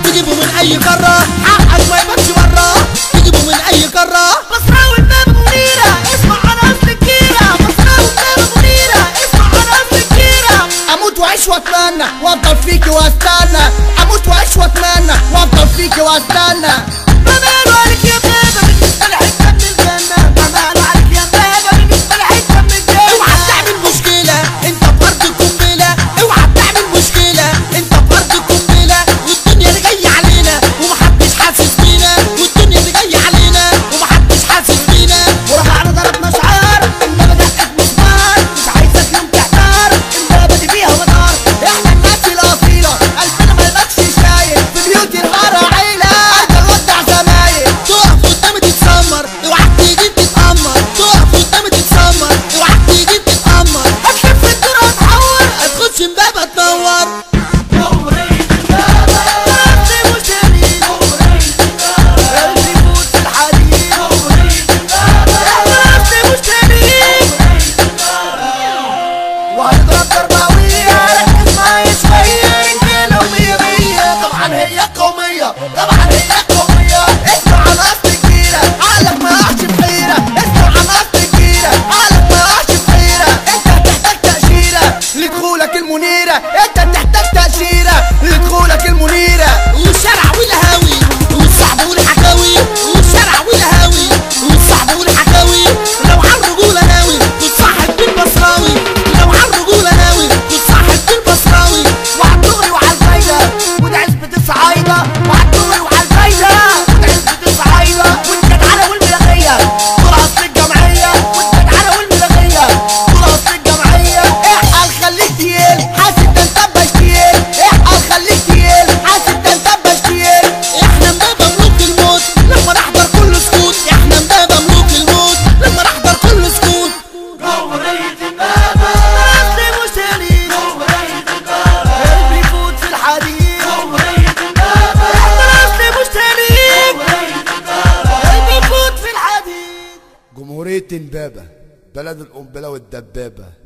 تجيبه من اي قارة، حقك ما يبانش برا، تجيبه من اي قارة. بصراوي النبي منيرة، اسمع على اصل الكيرة. بصراوي النبي منيرة، اسمع على اصل الكيرة. اموت واعيش واتمنى وافضل فيكي واستنى، اموت واعيش واتمنى وافضل فيكي واستنى. ماله عليك يا بابا بالنسبة لحتة من الجنة، ماله عليك يا بابا بالنسبة لحتة من الجنة. اوعى تعمل مشكلة انت في ارض قنبلة، اوعى تعمل مشكلة انت في ارض قنبلة، والدنيا اللي جاية علينا ومحدش حاسس بينا، والدنيا اللي جاية علينا ومحدش حاسس بينا. ورفعنا ضربنا شعار انما دقت مسمار، مش عايزك يوم تحتار البلبة دي فيها مدار. احنا الناس الاصيلة قلبنا ما يبقاش شايل، في بيوت الغارة عيلة ارجل ودع زمايل. تقف قدامي تتسمر اوعى تيجي تتأمر، تقف قدامي تتسمر اوعى تيجي تتأمر. هتلف الدور هتحور، هتخش امبابة تنور. المنيرة انت بتحتاج تأشيرة لدخولك المنيرة، والشارع والهاوي والصعب والحكاوي، والشارع والهاوي والصعب والحكاوي. لو عالرجولة ناوي تتصاحب بالبصراوي، لو عالرجولة ناوي تتصاحب بالبصراوي. وعالدغري وعالفايدة وده عزبة الصعايدة، وعالدغري وعالفايدة وده عزبة الصعايدة. والجدعنة والملغية دول اصل الجمعية، والجدعنة والملغية دول اصل الجمعية. احقل خليك تقيل حاسب ده انت بشتيل، احقل خليك تقيل حاسب ده انت بشتيل. احنا امبابة ملوك الموت لما نحضر كل سكوت، احنا امبابة ملوك الموت لما نحضر كل سكوت. جمهورية امبابة اصل مشتري، جمهورية امبابة قلبي يفوت في الحديد. جمهورية امبابة احنا اصل مشتري، جمهورية امبابة قلبي يفوت في الحديد. جمهورية امبابة بلد القنبلة والدبابة.